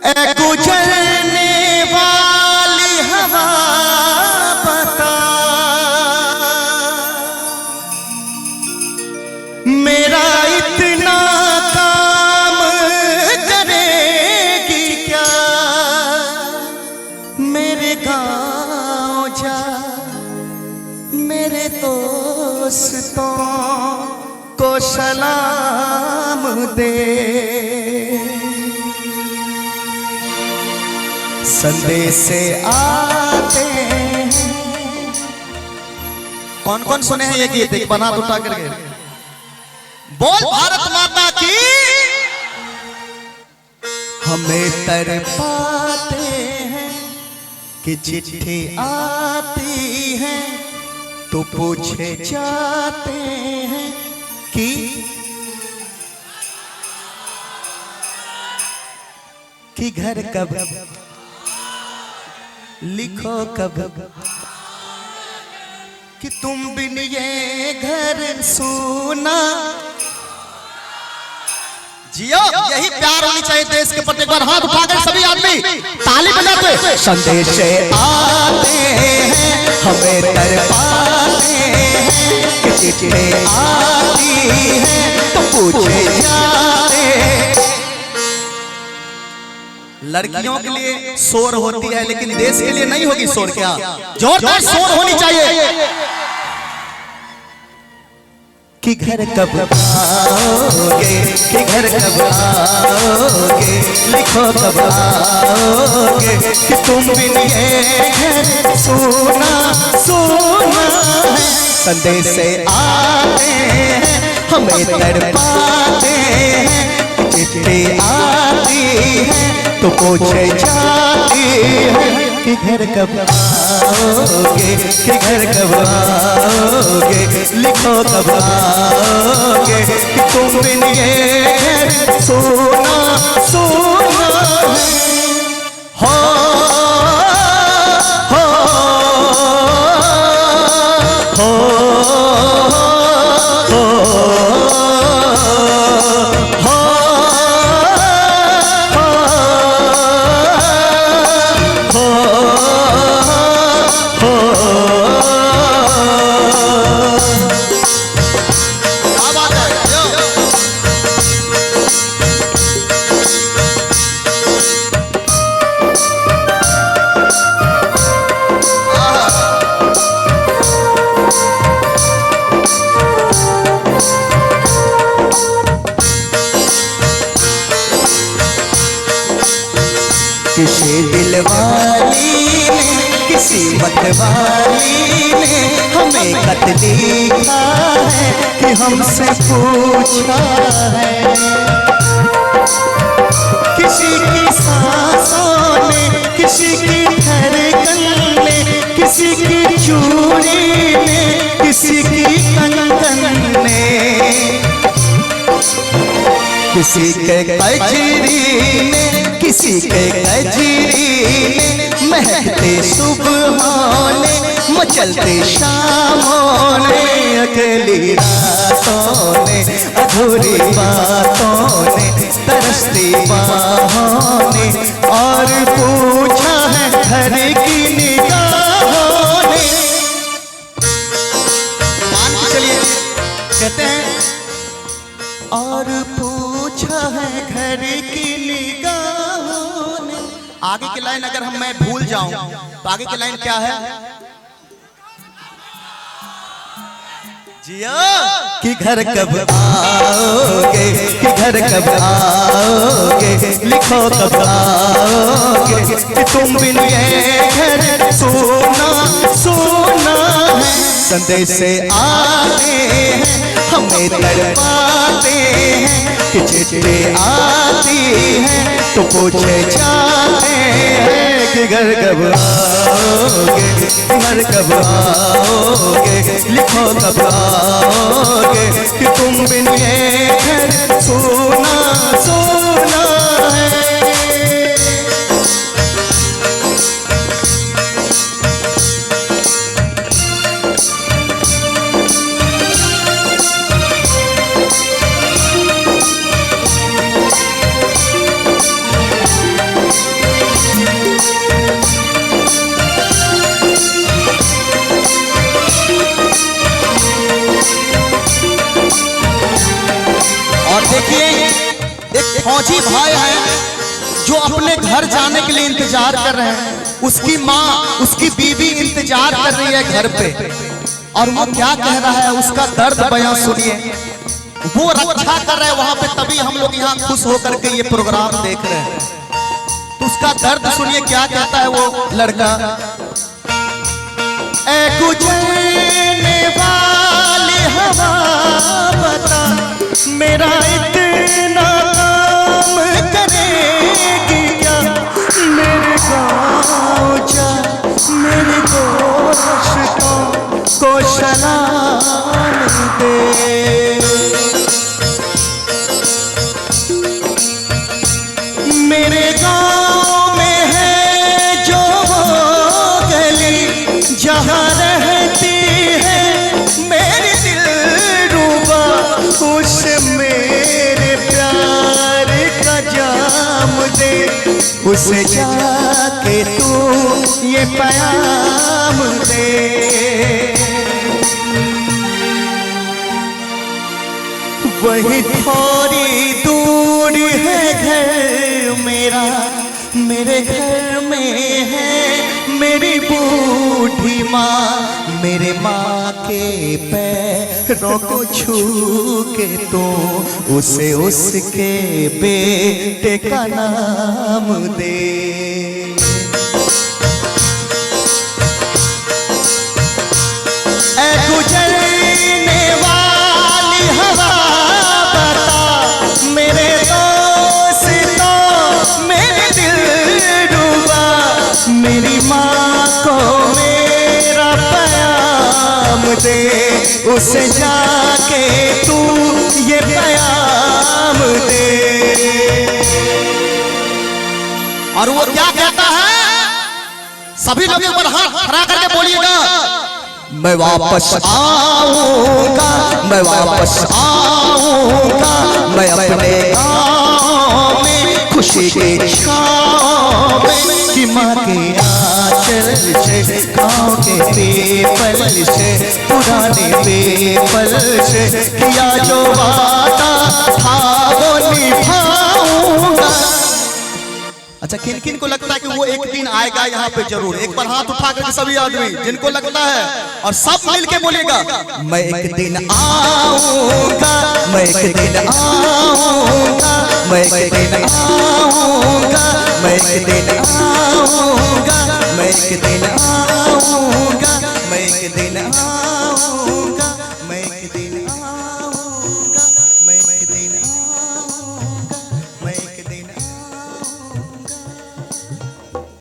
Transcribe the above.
ए गुजरने वाली हवा बता, मेरा इतना काम करेगी क्या? मेरे गाँव जा, मेरे दोस्तों को सलाम दे। संदेश से आते हैं। कौन कौन सुने हैं ये गीत? एक बना उठा करके बोल भारत माता की। हमें तड़पाते हैं कि चिट्ठी आती है तो पूछे जाते हैं कि घर कब, लिखो कब, कि तुम बिन ये घर सूना। जियो, यही प्यार होनी चाहिए देश के प्रति। एक बार हाथ उठाकर सभी आदमी ताली बजाते। संदेश से आते हैं, हमें तड़पाते हैं कि चिट्ठी आती है तो पूछे जाते। लड़कियों के लिए शोर होती है लेकिन देश के लिए नहीं होगी शोर? क्या जोरदार शोर होनी चाहिए कि घर कब आओगे, कि घर कब आओगे, लिखो कब आओगे, कि तुम बिन ये घर सोना सोना है। संदेश से आते हैं, हमें तड़पाते हैं, चिट्ठी आती है तो पूछे जाती है कि घर कब आओगे, कि घर कब आओगे, लिखो कब आओगे, कि तुम बिन ये घर सोना सोना हो हो हो किसी दिलवाली ने, किसी मतवाली ने हमें खत लिखा है कि हमसे पूछा है। किसी की सांसों ने, किसी की धड़कन ने, किसी की चूड़ी ने, किसी की कंगन ने, किसी के कजरी ने, किसी के कजरी ने, महकते सुबहों ने, मचलते शामों ने, अकेली रातों ने, अधूरी बातों ने, तरसती बाहों ने, और पूछा है घर की निगाहों ने। मान के चलिए, कहते हैं और पूछा है घर की निगाहों ने। आगे की लाइन अगर मैं भूल जाऊं तो आगे की लाइन क्या है? जिया कि घर कब आओगे, कि घर कब आओगे, लिखो कब आओगे, कि तुम बिन ये घर सोना सोना है। संदेश से आते हैं, हमें तड़पाते हैं कि चिट्ठी आती है तो पूछे जाते हैं कि घर कब आओगे, घर कब आओगे, लिखो कब आओगे, कि तुम बिन ये घर सोना सोना है। घर जाने के लिए इंतजार कर रहे हैं। उसकी माँ, उसकी बीवी इंतजार कर रही है घर पे, और वो क्या कह रहा है, उसका दर्द बयां सुनिए। वो रक्षा कर रहे हैं वहां पे, तभी हम लोग यहाँ खुश होकर के ये प्रोग्राम देख रहे हैं। तो उसका दर्द सुनिए, क्या कहता है वो लड़का। ऐ गुजरने वाली हवा बता, मेरा इतना काम करेगी क्या, मेरे गाँव जा, मेरे दोस्तों को सलाम दे। मेरे गाँव में है जो गली, जहाँ रहती है मेरी दिलरुबा, उस मेरे प्यार का जाम दे, उसे जाके तू ये प्याम दे। वही थोड़ी दूर है घर मेरा, मेरे घर में है मेरी बूढ़ी माँ, मेरे माँ के पैरों को छू के तो उसे उसके बेटे का नाम दे। ऐ गुजरने वाली हवा बता, मेरे दोस्तों मेरे दिलरुबा, मेरी माँ को मेरा प्याम दे, उसे जाके तू ये प्याम दे। और वो क्या कहता है, सभी लोग एक बार हाथ खड़ा करके बोलिएगा। मैं वापस आऊंगा, मैं वापस आऊंगा, मैं अपने गाँव में खुशी के छाँव में, कि माँ के आंचल से, गाँव के पीपल से, पुराने पीपल से, किया जो वादा था वो निभाऊंगा। अच्छा, किन किन को लगता है कि वो एक दिन आएगा यहाँ पे जरूर? एक बार हाथ उठा करके सभी आदमी जिनको लगता है, और सब मिलके बोलेगा, मैं एक दिन आऊंगा, मैं एक दिन आऊंगा, मैं एक दिन आऊंगा, मैं एक दिन आऊंगा, मैं एक दिन आऊंगा, मैं एक दिन आऊंगा।